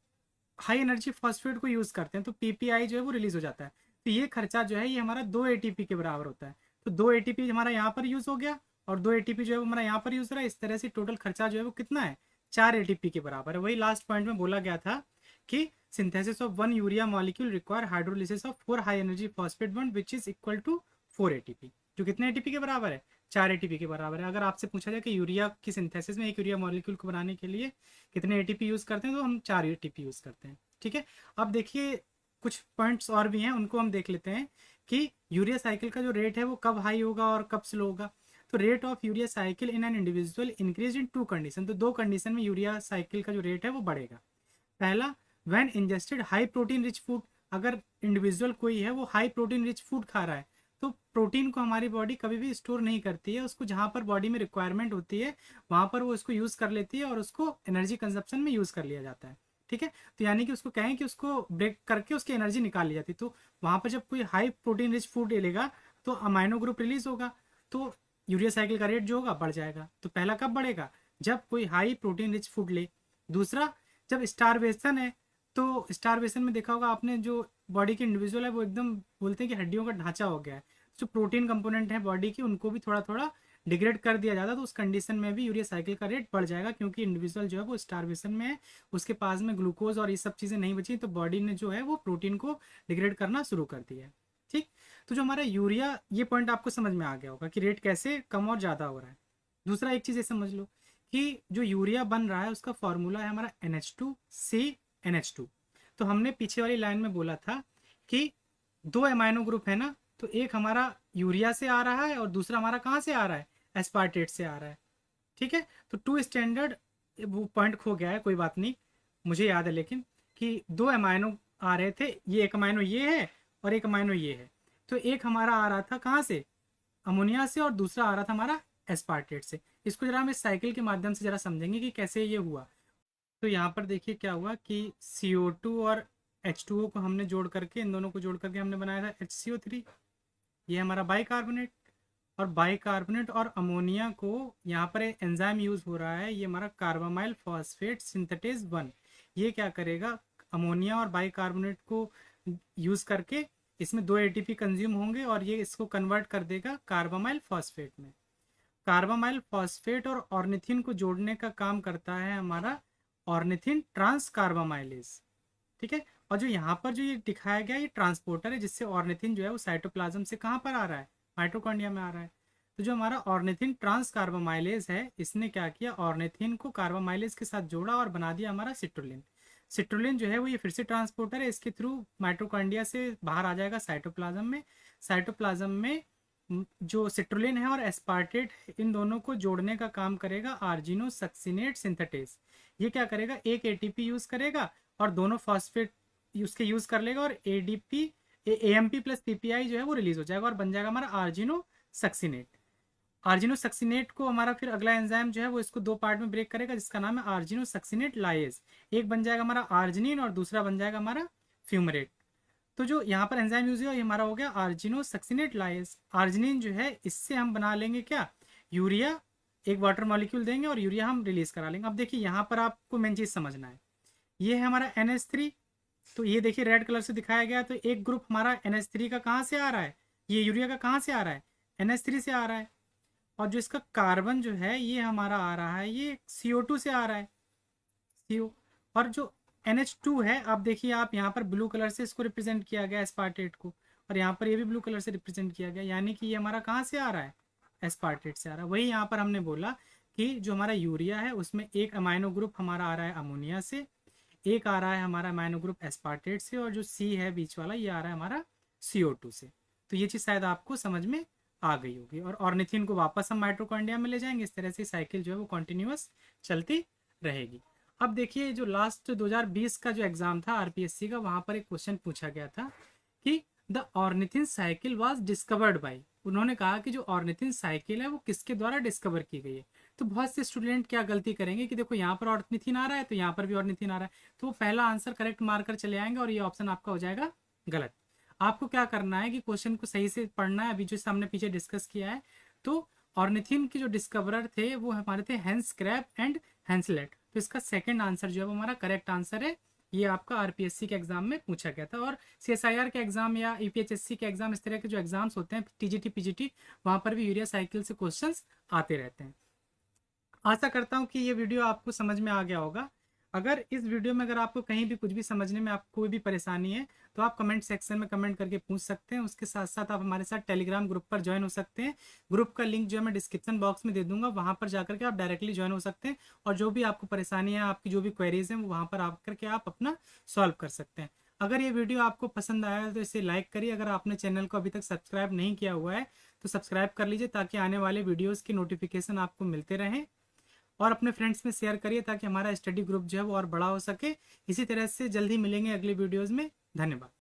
हाई एनर्जी फॉस्फेट को यूज करते हैं, तो PPI जो है वो रिलीज हो जाता है। तो ये खर्चा जो है ये हमारा 2 ATP के बराबर होता है। तो 2 ATP हमारा यहाँ पर यूज हो गया और 2 ATP जो है वो हमारा यहाँ पर यूज हो रहा है। इस तरह से टोटल खर्चा जो है वो कितना है, 4 ATP के बराबर है। वही लास्ट पॉइंट में बोला गया था कि synthesis of 1 urea molecule require hydrolysis of 4 high energy phosphate bond which is equal to 4 ATP, जो कितने ATP के बराबर है, 4 ATP के बराबर है। अगर आपसे पूछा जाए कि यूरिया की सिंथेसिस में एक यूरिया मॉलिक्यूल को बनाने के लिए कितने ATP यूज करते हैं, तो हम 4 ATP यूज करते हैं, ठीक है। अब देखिए कुछ पॉइंट्स और भी हैं, उनको हम देख लेते हैं कि यूरिया साइकिल का जो रेट है वो कब हाई होगा और कब स्लो होगा। तो rate of urea cycle in an individual increase in 2 condition. तो 2 कंडीशन में यूरिया साइकिल का जो रेट है वो बढ़ेगा। पहला, when ingested high protein rich food, अगर इंडिविजुअल कोई है वो हाई प्रोटीन रिच फूड खा रहा है तो प्रोटीन को हमारी बॉडी कभी भी स्टोर नहीं करती है, उसको जहाँ पर बॉडी में रिक्वायरमेंट होती है वहाँ पर वो उसको यूज़ कर लेती है और उसको एनर्जी कंजप्शन में यूज़ कर लिया जाता है। ठीक है, तो यानी कि उसको कहें कि उसको ब्रेक करके उसकी एनर्जी निकाल ली जाती है। तो वहाँ पर जब कोई हाई प्रोटीन रिच फूड लेगा तो अमाइनो ग्रुप रिलीज होगा, तो यूरिया साइकिल का रेट जो होगा बढ़ जाएगा। तो पहला कब बढ़ेगा, जब कोई हाई प्रोटीन रिच फूड ले। दूसरा, जब स्टारवेशन है, तो स्टारवेशन में देखा होगा आपने, जो बॉडी के इंडिविजुअल है वो एकदम बोलते हैं कि हड्डियों का ढांचा हो गया है, जो प्रोटीन कंपोनेंट है बॉडी की उनको भी थोड़ा थोड़ा डिग्रेड कर दिया जाता है, तो उस कंडीशन में भी यूरिया साइकिल का रेट बढ़ जाएगा, क्योंकि इंडिविजुअल जो है वो स्टारवेशन में है, उसके पास में ग्लूकोज और ये सब चीज़ें नहीं बची, तो बॉडी ने जो है वो प्रोटीन को डिग्रेड करना शुरू कर दिया है। ठीक, तो जो हमारा यूरिया, ये पॉइंट आपको समझ में आ गया होगा कि रेट कैसे कम और ज़्यादा हो रहा है। दूसरा एक चीज़ ये समझ लो कि जो यूरिया बन रहा है उसका फॉर्मूला है हमारा NH2CNH2। तो हमने पीछे वाली लाइन में बोला था कि 2 एमाइनो ग्रुप है ना, तो एक हमारा यूरिया से आ रहा है और दूसरा हमारा कहाँ से आ रहा है, एस्पार्टेट से आ रहा है। ठीक है, तो 2 स्टैंडर्ड, वो पॉइंट खो गया है, कोई बात नहीं, मुझे याद है लेकिन, कि 2 एमाइनो आ रहे थे, ये एक अमाइनो ये है और एक अमाइनो ये है। तो एक हमारा आ रहा था कहाँ से, अमोनिया से, और दूसरा आ रहा था हमारा एस्पार्टेट से। इसको जरा हम इस साइकिल के माध्यम से जरा समझेंगे कि कैसे ये हुआ। तो यहाँ पर देखिए क्या हुआ कि CO2 और H2O को हमने जोड़ करके, इन दोनों को जोड़ करके हमने बनाया था HCO3, ये हमारा बाइकार्बोनेट। और बाइकार्बोनेट और अमोनिया को यहाँ पर एंजाइम यूज़ हो रहा है, ये हमारा कार्बामाइल फॉस्फेट सिंथेटेज 1। ये क्या करेगा, अमोनिया और बाइकार्बोनेट को यूज़ करके इसमें 2 ATP कंज्यूम होंगे और ये इसको कन्वर्ट कर देगा कार्बामाइल फॉस्फेट में। कार्बामाइल फॉस्फेट और ऑर्निथिन को जोड़ने का काम करता है हमारा ऑर्निथिन ट्रांस कार्बामाइलेज। ठीक है, और जो यहाँ पर जो ये दिखाया गया ये ट्रांसपोर्टर है, जिससे ऑर्निथिन जो है वो साइटोप्लाज्म से कहाँ पर आ रहा है, माइटोकॉन्ड्रिया में आ रहा है। तो जो हमारा ऑर्निथिन ट्रांस कार्बामाइलेज है, इसने क्या किया, ऑर्निथिन को कार्बामाइलेज के साथ जोड़ा और बना दिया हमारा सिट्रोलिन। सिट्रोलिन जो है वो ये फिर से ट्रांसपोर्टर है, इसके थ्रू माइटोकॉन्ड्रिया से बाहर आ जाएगा साइटोप्लाज्म में। साइटोप्लाज्म में जो सिट्रोलिन है और एस्पार्टेट, इन दोनों को जोड़ने का काम करेगा आर्जिनोसक्सिनेट सिंथेटेज। ये क्या करेगा, एक ATP यूज करेगा और दोनों फॉस्फेट उसके यूज कर लेगा और AMP प्लस PPI जो है वो रिलीज हो जाएगा और बन जाएगा हमारा आर्जिनोसक्सिनेट। आर्जिनोसक्सिनेट को हमारा फिर अगला एंजाइम जो है वो इसको 2 पार्ट में ब्रेक करेगा, जिसका नाम है आर्जिनोसक्सिनेट लाइएज। एक बन जाएगा हमारा आर्जिनिन और दूसरा बन जाएगा हमारा फ्यूमरेट। तो जो यहाँ पर एंजाइम यूज हुआ ये हमारा हो गया आर्जिनोसक्सिनेट लाइएज। आर्जिनिन जो है इससे हम बना लेंगे क्या, यूरिया, एक वाटर मॉलिक्यूल देंगे और यूरिया हम रिलीज करा लेंगे। अब देखिए यहाँ पर आपको मेन चीज समझना है, ये है हमारा NH3, तो ये देखिए रेड कलर से दिखाया गया, तो एक ग्रुप हमारा NH3 का कहाँ से आ रहा है, ये यूरिया का कहाँ से आ रहा है, NH3 से आ रहा है। और जो इसका कार्बन जो है ये हमारा आ रहा है, ये CO2 से आ रहा है, CO। और जो NH2 है, आप देखिए, आप यहाँ पर ब्लू कलर से इसको रिप्रेजेंट किया गया एस्पार्टेट को, और यहाँ पर ये भी ब्लू कलर से रिप्रेजेंट किया गया, यानी कि ये हमारा कहाँ से आ रहा है, एस्पार्टेट से आ रहा है। वही यहाँ पर हमने बोला कि जो हमारा यूरिया है उसमें एक अमाइनो ग्रुप हमारा आ रहा है अमोनिया से, एक आ रहा है हमारा अमाइनो ग्रुप एस्पार्टेट से, और जो C है बीच वाला ये आ रहा है हमारा CO2 से। तो ये चीज़ शायद आपको समझ में आ गई होगी। और ऑर्निथिन को वापस हम माइटोकॉन्ड्रिया में ले जाएंगे, इस तरह से साइकिल जो है वो कंटिन्यूअस चलती रहेगी। अब देखिए जो लास्ट 2020 का जो एग्जाम था RPSC का, वहाँ पर एक क्वेश्चन पूछा गया था कि the ornithine cycle was discovered by, उन्होंने कहा कि जो ऑर्निथिन साइकिल है वो किसके द्वारा डिस्कवर की गई है। तो बहुत से स्टूडेंट क्या गलती करेंगे कि देखो यहाँ पर ऑर्निथिन आ रहा है तो यहाँ पर भी ऑर्निथिन आ रहा है, तो वो पहला आंसर करेक्ट मारकर चले आएंगे और ये ऑप्शन आपका हो जाएगा गलत। आपको क्या करना है कि क्वेश्चन को सही से पढ़ना है, अभी जो हमने पीछे डिस्कस किया है। तो ऑर्निथिन के जो डिस्कवरर थे वो हमारे थे हैंस क्रैब एंड हैंसलेट, तो इसका सेकंड आंसर जो है वो हमारा करेक्ट आंसर है। ये आपका RPSC के एग्जाम में पूछा गया था, और CSIR के एग्जाम या UPHSC के एग्जाम, इस तरह के जो एग्जाम्स होते हैं TGT PGT, वहाँ पर भी यूरिया साइकिल से क्वेश्चंस आते रहते हैं। आशा करता हूँ कि ये वीडियो आपको समझ में आ गया होगा। अगर इस वीडियो में अगर आपको कहीं भी कुछ भी समझने में आपको कोई भी परेशानी है तो आप कमेंट सेक्शन में कमेंट करके पूछ सकते हैं। उसके साथ साथ आप हमारे साथ टेलीग्राम ग्रुप पर ज्वाइन हो सकते हैं। ग्रुप का लिंक जो है मैं डिस्क्रिप्शन बॉक्स में दे दूंगा, वहाँ पर जाकर के आप डायरेक्टली ज्वाइन हो सकते हैं और जो भी आपको परेशानी है, आपकी जो भी क्वेरीज हैं, वो वहाँ पर आकर के आप अपना सॉल्व कर सकते हैं। अगर ये वीडियो आपको पसंद आया है तो इसे लाइक करिए। अगर आपने चैनल को अभी तक सब्सक्राइब नहीं किया हुआ है तो सब्सक्राइब कर लीजिए, ताकि आने वाले वीडियोज़ की नोटिफिकेशन आपको मिलते रहें। और अपने फ्रेंड्स में शेयर करिए ताकि हमारा स्टडी ग्रुप जो है वो और बड़ा हो सके। इसी तरह से जल्दी मिलेंगे अगली वीडियोज़ में। धन्यवाद।